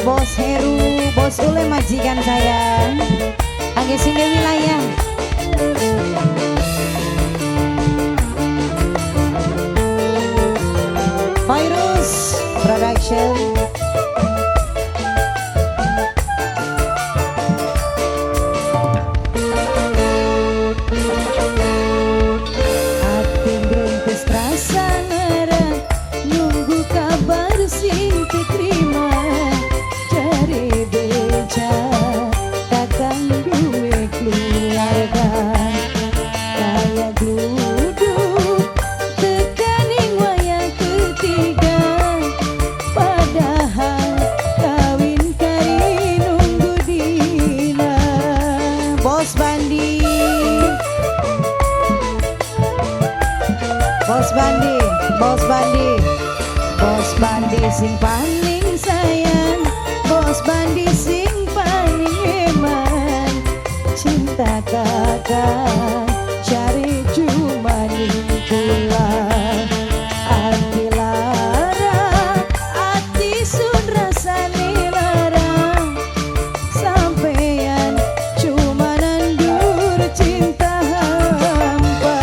Bos Heru, Bos Ule majikan saya. Angge sini wilayah. Virus Production. Bos Bandi sing paling sayang, Bos Bandi sing paling eman. Cinta kakak cari cuma di pulang. Ati lara, ati sun rasane lara. Sampeyan cuma nandur cinta hampa.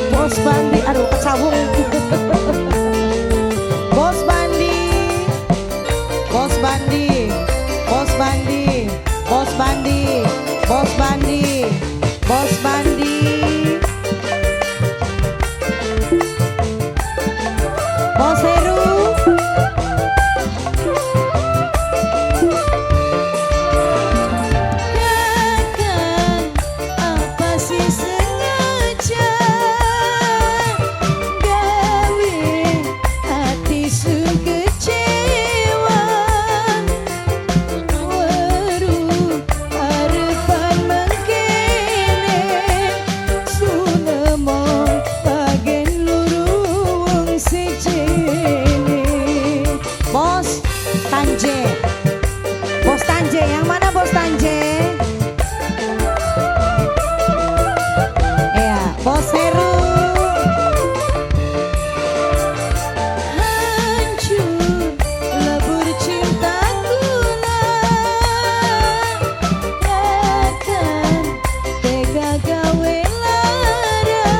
Bos Bandi, aduh kecawung. Bos Bandi, Bos Bandi, Bos Bandi, Bos Bandi, Bos Bandi, Bos Bandi. Bos Heru. Kakak, apa sih sengaja Bos Tanje, yang mana Bos Tanje? Ya, Bos Heru. Hancur lebur cintaku lah, takkan tega gawe lara.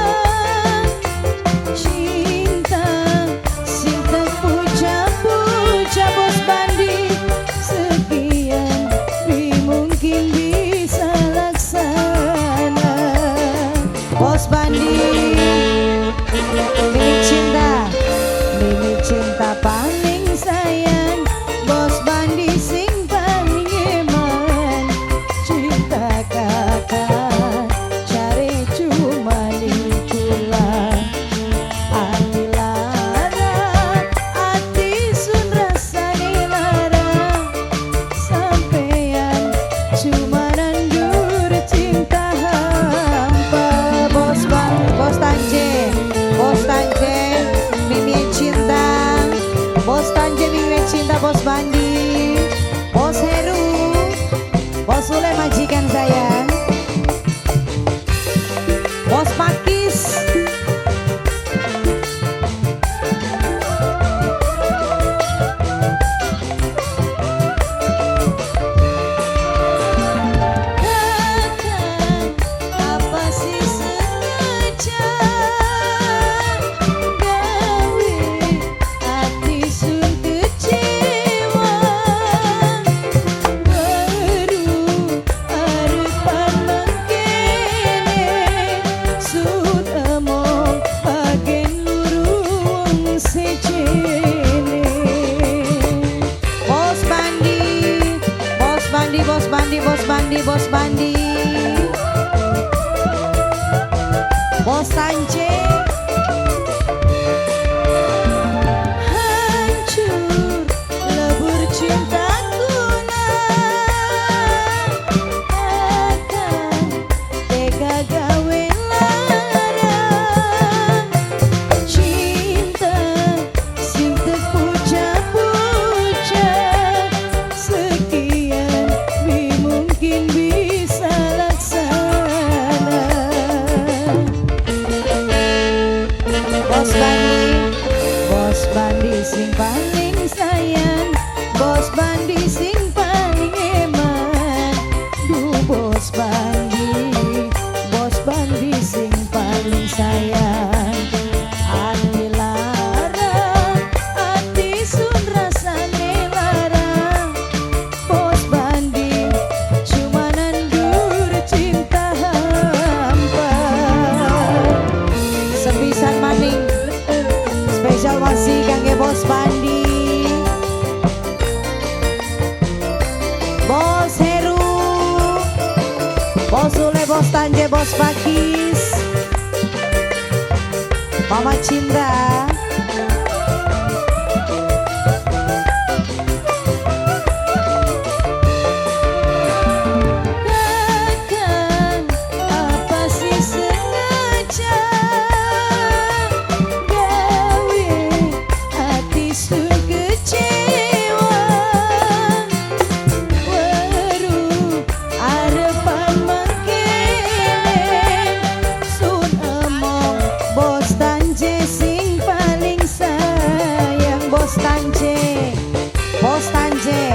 Cinta, cinta puja-puja Bos Bandi. Bos Bandi, milik cinta paling sayang, Bos Bandi sing paling eman. Cinta kakak cari cuma di pulang. Ati lara, ati sun rasane lara. Sampeyan cuma nandur cinta hampa. Bos Tanje, Bos Tanje, Mimi cinta, Bos Tanje, Mimi cinta, Bos Bandi, Bos Heru, Bos Ule majikan saya, Bos Pakis. Bos Bandi, Bos Bandi, Bos Tanje. Hancur lebur cintaku lah, takkan tega gawe lara. Cinta, cinta puja-puja. Sekian mungkin bisa laksana. Bos Bandi sing paling sayang, Bos Bandi sing paling eman. Bos Bandi, Bos Bandi sing paling sayang. Ati larang, ati sun rasane larang. Bos Bandi cuma nandur cinta hampa. Sepisan maning spesial masih kangge Bos Bandi. Bos Heru, Bos Sule, Bos Tanje, Bos Pakis, Mama Cindra. Kakang, apa sih sengaja gawe hati sun kecewa. Weru arepan mangkene sun emong Bos Tanje sing paling sayang. Bos Tanje, Bos Tanje,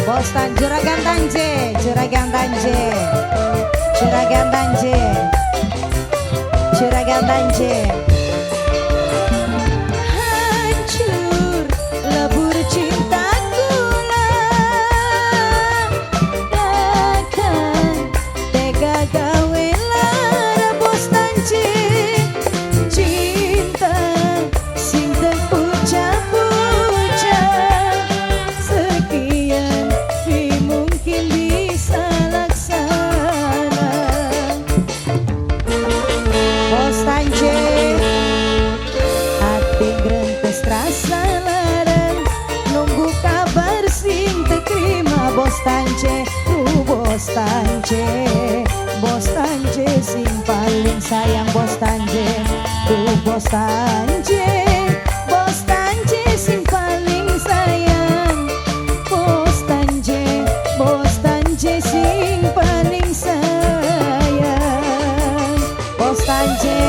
Bos Tanje, Juragan Tanje, Juragan Tanje, Juragan Tanje, Juragan Tanje. Hancur lebur cintaku lah, takkan tega gawe lara. Bos Tanje cinta sing terpuja-puja, sekian di mungkin bisa laksana. Bos Tanje hati grentes rasa larang, nunggu kabar sing terima. Bos Tanje, Bos Tanje, Bos Tanje sing paling sayang. Bos Tanje, Bos Tanje, Bos Tanje sing paling sayang. Bos Tanje, Bos Tanje sing paling sayang. Bos Tanje,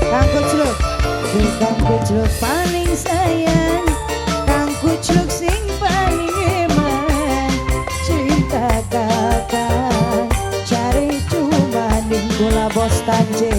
Kang Kucluk, Kang Kucluk paling sayang. Kang Kucluk sing paling eman. Cinta kakak cari cuma ning kula Bos Tanje.